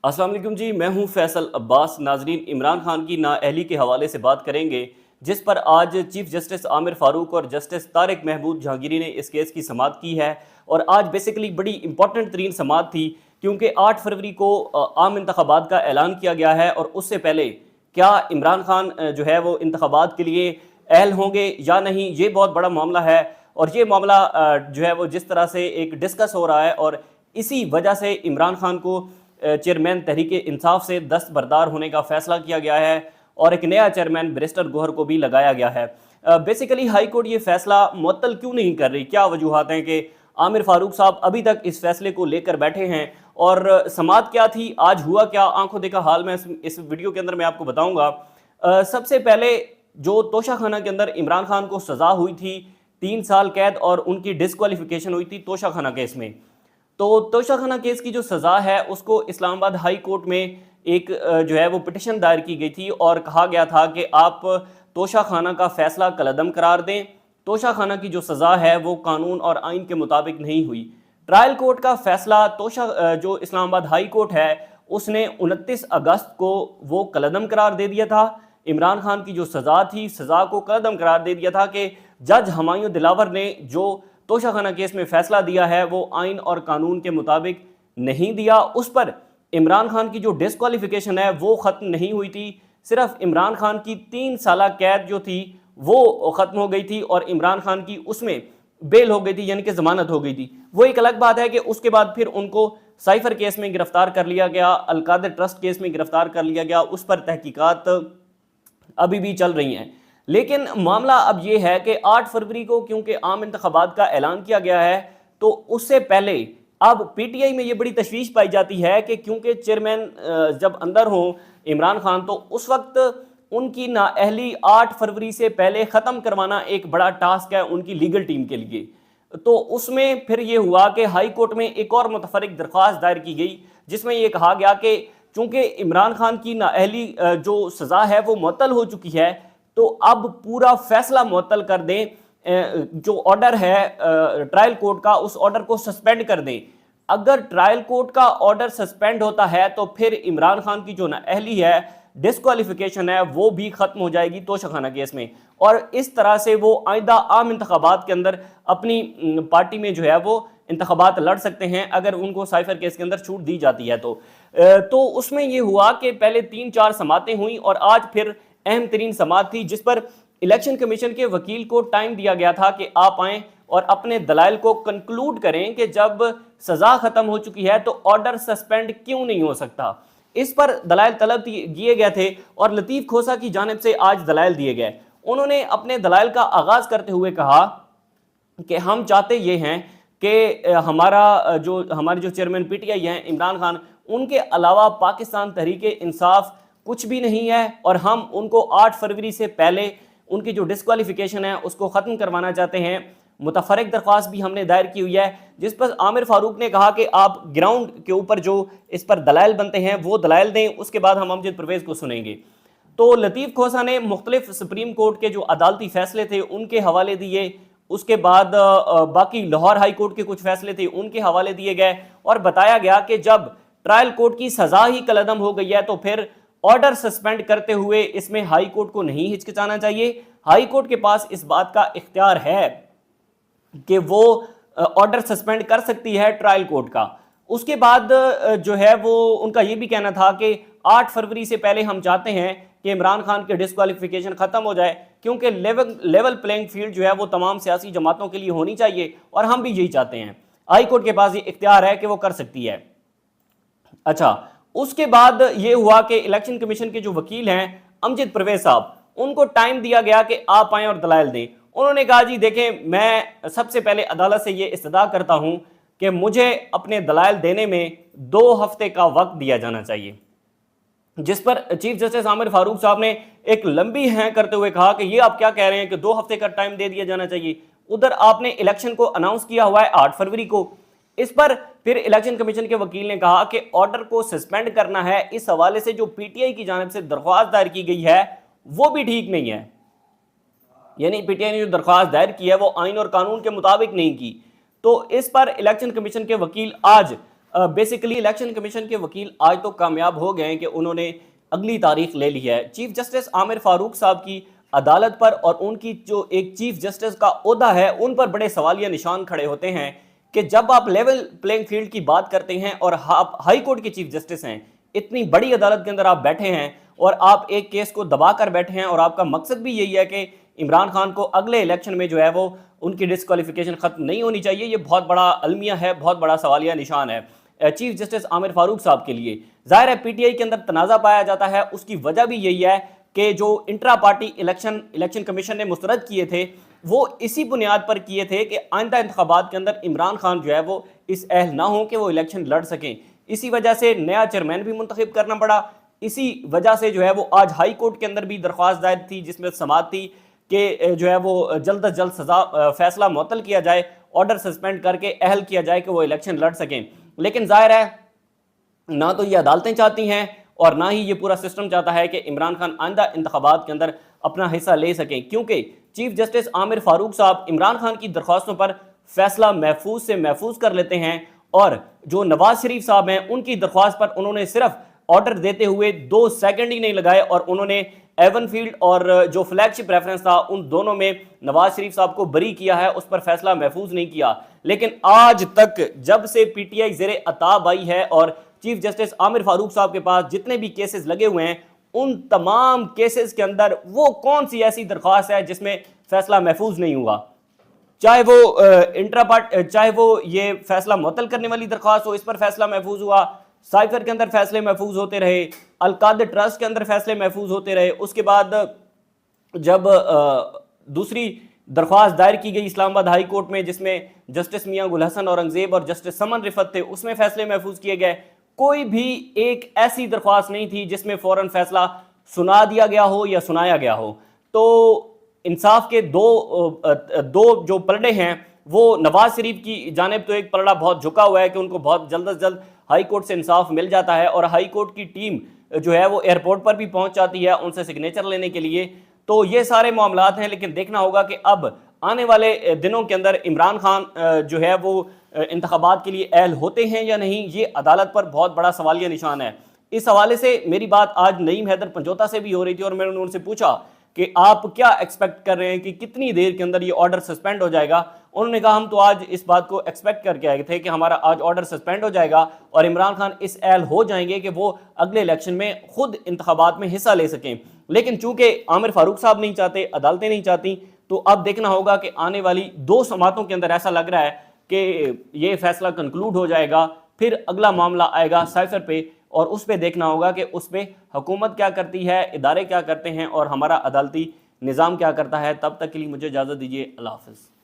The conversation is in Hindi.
अस्सलाम वालेकुम जी, मैं हूं फैसल अब्बास। नाजरीन, इमरान खान की नाअहली के हवाले से बात करेंगे, जिस पर आज चीफ जस्टिस आमिर फारूक और जस्टिस तारिक महमूद जहांगीरी ने इस केस की समाअत की है। और आज बेसिकली बड़ी इंपॉर्टेंट तरीन समाअत थी, क्योंकि 8 फरवरी को आम इंतखाबात का ऐलान किया गया है। और उससे पहले क्या इमरान खान जो है वो इंतखाबात के लिए अहल होंगे या नहीं, ये बहुत बड़ा मामला है। और ये मामला जो है वो जिस तरह से एक डिस्कस हो रहा है, और इसी वजह से इमरान खान को चेयरमैन तहरीक इंसाफ से दस्तबरदार होने का फैसला किया गया है, और एक नया चेयरमैन बैरिस्टर गोहर को भी लगाया गया है। बेसिकली हाई कोर्ट ये फैसला मुअत्तल क्यों नहीं कर रही, क्या वजूहत हैं कि आमिर फारूक साहब अभी तक इस फैसले को लेकर बैठे हैं। और समाअत क्या थी, आज हुआ क्या, आंखों देखा हाल में इस वीडियो के अंदर मैं आपको बताऊंगा। सबसे पहले जो तोशाखाना के अंदर इमरान खान को सज़ा हुई थी 3 साल कैद और उनकी डिस्क्वालिफिकेशन हुई थी तोशाखाना केस में। तो तोशाखाना केस की जो सज़ा है उसको इस्लामाबाद हाई कोर्ट में एक जो है वो पिटिशन दायर की गई थी, और कहा गया था कि आप तोशाखाना का फैसला कलअदम करार दें। तोशाखाना की जो सज़ा है वो कानून और आइन के मुताबिक नहीं हुई। ट्रायल कोर्ट का फैसला जो इस्लामाबाद हाई कोर्ट है उसने 29 अगस्त को वो कलअदम करार दे दिया था। इमरान खान की जो सज़ा थी, सज़ा को कलअदम करार दे दिया था कि जज हमायूं दिलावर ने जो तोशाखाना केस में फैसला दिया है वो आइन और कानून के मुताबिक नहीं दिया। उस पर इमरान खान की जो डिस्क्वालिफिकेशन है वो ख़त्म नहीं हुई थी, सिर्फ इमरान खान की 3 साल कैद जो थी वो ख़त्म हो गई थी, और इमरान खान की उसमें बेल हो गई थी, यानी कि ज़मानत हो गई थी। वो एक अलग बात है कि उसके बाद फिर उनको साइफर केस में गिरफ्तार कर लिया गया, अलकादर ट्रस्ट केस में गिरफ्तार कर लिया गया, उस पर तहकीकात अभी भी चल रही हैं। लेकिन मामला अब ये है कि 8 फरवरी को क्योंकि आम इंतखाबात का ऐलान किया गया है, तो उससे पहले अब पीटीआई में ये बड़ी तशवीश पाई जाती है कि क्योंकि चेयरमैन जब अंदर हो इमरान खान, तो उस वक्त उनकी नाअहली 8 फरवरी से पहले ख़त्म करवाना एक बड़ा टास्क है उनकी लीगल टीम के लिए। तो उसमें फिर ये हुआ कि हाई कोर्ट में एक और मुतफरिक दरख्वास्त दायर की गई, जिसमें यह कहा गया कि चूंकि इमरान खान की नाअहली जो सज़ा है वो मुअत्तल हो चुकी है, तो अब पूरा फैसला मुअत्तल कर दें। जो ऑर्डर है ट्रायल कोर्ट का, उस ऑर्डर को सस्पेंड कर दें। अगर ट्रायल कोर्ट का ऑर्डर सस्पेंड होता है तो फिर इमरान खान की जो नाअहली है, डिस्क्वालिफिकेशन है, वो भी खत्म हो जाएगी तोशाखाना केस में। और इस तरह से वो आइंदा आम इंतखाबात के अंदर अपनी पार्टी में जो है वो इंतखाबात लड़ सकते हैं, अगर उनको साइफर केस के अंदर छूट दी जाती है तो उसमें ये हुआ कि पहले 3-4 समातें हुई, और आज फिर अहम तरीन समात थी, जिस पर इलेक्शन कमीशन के वकील को टाइम दिया गया था कि आप आएँ और अपने दलाइल को कंक्लूड करें कि जब सज़ा ख़त्म हो चुकी है तो ऑर्डर सस्पेंड क्यों नहीं हो सकता। इस पर दलाइल तलब किए गए थे, और लतीफ़ खोसा की जानिब से आज दलाइल दिए गए। उन्होंने अपने दलाइल का आगाज़ करते हुए कहा कि हम चाहते ये हैं कि हमारे जो चेयरमैन पीटीआई हैं इमरान खान, उनके अलावा पाकिस्तान तहरीक इंसाफ कुछ भी नहीं है, और हम उनको 8 फरवरी से पहले उनकी जो डिस्क्वालिफिकेशन है उसको ख़त्म करवाना चाहते हैं। मुतफरक दरख्वास्त भी हमने दायर की हुई है, जिस पर आमिर फारूक ने कहा कि आप ग्राउंड के ऊपर जो इस पर दलाइल बनते हैं वो दलाइल दें, उसके बाद हम अमजद परवेज़ को सुनेंगे। तो लतीफ़ खोसा ने मुख्तलिफ सुप्रीम कोर्ट के जो अदालती फैसले थे उनके हवाले दिए, उसके बाद बाकी लाहौर हाई कोर्ट के कुछ फैसले थे उनके हवाले दिए गए, और बताया गया कि जब ट्रायल कोर्ट की सज़ा ही कलअदम हो गई है तो फिर ऑर्डर सस्पेंड करते हुए इसमें हाई कोर्ट को नहीं हिचकिचाना चाहिए। हाई कोर्ट के पास इस बात का इख्तियार है कि वो ऑर्डर सस्पेंड कर सकती है ट्रायल कोर्ट का। उसके बाद जो है वो उनका ये भी कहना था कि 8 फरवरी से पहले हम चाहते हैं कि इमरान खान के डिस्क्वालिफिकेशन ख़त्म हो जाए, क्योंकि लेवल प्लेइंग फील्ड जो है वो तमाम सियासी जमातों के लिए होनी चाहिए, और हम भी यही चाहते हैं। हाई कोर्ट के पास ये इख्तियार है कि वो कर सकती है। अच्छा, उसके बाद ये हुआ कि इलेक्शन कमीशन के जो वकील हैं अमजद परवेज साहब, उनको टाइम दिया गया कि आप आएँ और दलाइल दें। उन्होंने कहा जी देखें, मैं सबसे पहले अदालत से ये इस्तदा करता हूं कि मुझे अपने दलाइल देने में 2 हफ्ते का वक्त दिया जाना चाहिए। जिस पर चीफ जस्टिस आमिर फारूक साहब ने एक लंबी हैं करते हुए कहा कि ये आप क्या कह रहे हैं कि 2 हफ्ते का टाइम दे दिया जाना चाहिए, उधर आपने इलेक्शन को अनाउंस किया हुआ है 8 फरवरी को। इस पर फिर इलेक्शन कमीशन के वकील ने कहा कि ऑर्डर को सस्पेंड करना है, इस हवाले से जो पीटीआई की जानिब से दरख्वास्त दायर की गई है वो भी ठीक नहीं है। यानी पीटीआई ने जो दरख्वास्त दायर की है वो आइन और कानून के मुताबिक नहीं की। तो इस पर इलेक्शन कमीशन के वकील आज बेसिकली इलेक्शन कमीशन के वकील आज तो कामयाब हो गए हैं कि उन्होंने अगली तारीख ले ली है। चीफ जस्टिस आमिर फारूक साहब की अदालत पर और उनकी जो एक चीफ जस्टिस का ओहदा है उन पर बड़े सवालिया निशान खड़े होते हैं कि जब आप लेवल प्लेइंग फील्ड की बात करते हैं और आप हाई कोर्ट के चीफ जस्टिस हैं, इतनी बड़ी अदालत के अंदर आप बैठे हैं और आप एक केस को दबा कर बैठे हैं और आपका मकसद भी यही है कि इमरान खान को अगले इलेक्शन में जो है वो उनकी डिस्क्वालिफिकेशन खत्म नहीं होनी चाहिए। ये बहुत बड़ा अलमिया है, बहुत बड़ा सवालिया निशान है चीफ जस्टिस आमिर फारूक साहब के लिए। जाहिर है पीटीआई के अंदर तनाज़ा पाया जाता है, उसकी वजह भी यही है कि जो इंट्रा पार्टी इलेक्शन कमीशन ने मुस्तरद किए थे वो इसी बुनियाद पर किए थे कि आइंदा इंतखाबात के अंदर इमरान खान जो है वो इस अहल ना हो कि वो इलेक्शन लड़ सकें। इसी वजह से नया चेयरमैन भी मुंतखब करना पड़ा। इसी वजह से जो है वो आज हाई कोर्ट के अंदर भी दरख्वास्त दायर थी जिसमें समाअत थी कि जो है वो जल्द अज जल्द सजा फैसला मुअत्तल किया जाए, ऑर्डर सस्पेंड करके अहल किया जाए कि वो इलेक्शन लड़ सकें। लेकिन जाहिर है ना तो ये अदालतें चाहती हैं और ना ही ये पूरा सिस्टम चाहता है कि इमरान खान आइंदा इंतखाबात के अंदर अपना हिस्सा ले सकें, क्योंकि चीफ जस्टिस आमिर फारूक साहब इमरान खान की दरख्वास्तों पर फैसला महफूज से महफूज कर लेते हैं और जो नवाज शरीफ साहब हैं उनकी दरख्वास्त पर उन्होंने सिर्फ ऑर्डर देते हुए 2 सेकंड ही नहीं लगाए और उन्होंने एवनफील्ड और जो फ्लैगशिप रेफरेंस था उन दोनों में नवाज शरीफ साहब को बरी किया है, उस पर फैसला महफूज नहीं किया। लेकिन आज तक जब से पीटीआई ज़ेरे अताब आई है और चीफ जस्टिस आमिर फारूक साहब के पास जितने भी केसेस लगे हुए हैं उन तमाम केसेस के अंदर वो कौन सी ऐसी दरख्वास्त है जिसमें फैसला महफूज नहीं हुआ, चाहे वो चाहे वो ये फैसला मुअत्तल करने वाली दरख्वास्त हो, इस पर फैसला महफूज हुआ, साइफर के अंदर फैसले महफूज होते रहे, अलकाद ट्रस्ट के अंदर फैसले महफूज होते रहे। उसके बाद जब दूसरी दरख्वास्त दायर की गई इस्लामाबाद हाई कोर्ट में जिसमें जस्टिस मियां गुल हसन औरंगजेब और जस्टिस समन रिफत थे, उसमें फैसले महफूज किए गए। कोई भी एक ऐसी दरख्वास्त नहीं थी जिसमें फौरन फैसला सुना दिया गया हो या सुनाया गया हो। तो इंसाफ के दो जो पलड़े हैं वो नवाज शरीफ की जानिब तो एक पलड़ा बहुत झुका हुआ है कि उनको बहुत जल्द अज जल्द हाई कोर्ट से इंसाफ मिल जाता है और हाई कोर्ट की टीम जो है वो एयरपोर्ट पर भी पहुंच जाती है उनसे सिग्नेचर लेने के लिए। तो ये सारे मामलात हैं, लेकिन देखना होगा कि अब आने वाले दिनों के अंदर इमरान खान जो है वो इंतखाबात के लिए अहल होते हैं या नहीं, ये अदालत पर बहुत बड़ा सवालिया निशान है। इस हवाले से मेरी बात आज नईम हैदर पंजोता से भी हो रही थी और मैंने उनसे पूछा कि आप क्या एक्सपेक्ट कर रहे हैं कि कितनी देर के अंदर ये ऑर्डर सस्पेंड हो जाएगा। उन्होंने कहा हम तो आज इस बात को एक्सपेक्ट करके आए थे कि हमारा आज ऑर्डर सस्पेंड हो जाएगा और इमरान खान इस अहल हो जाएंगे कि वो अगले इलेक्शन में खुद इंतखाबात में हिस्सा ले सकें। लेकिन चूंकि आमिर फारूक साहब नहीं चाहते, अदालतें नहीं चाहती, तो अब देखना होगा कि आने वाली 2 समातों के अंदर ऐसा लग रहा है कि ये फैसला कंक्लूड हो जाएगा, फिर अगला मामला आएगा साइफर पे और उस पर देखना होगा कि उस पर हुकूमत क्या करती है, इदारे क्या करते हैं और हमारा अदालती निज़ाम क्या करता है। तब तक के लिए मुझे इजाज़त दीजिए। अल्लाह हाफ़िज़।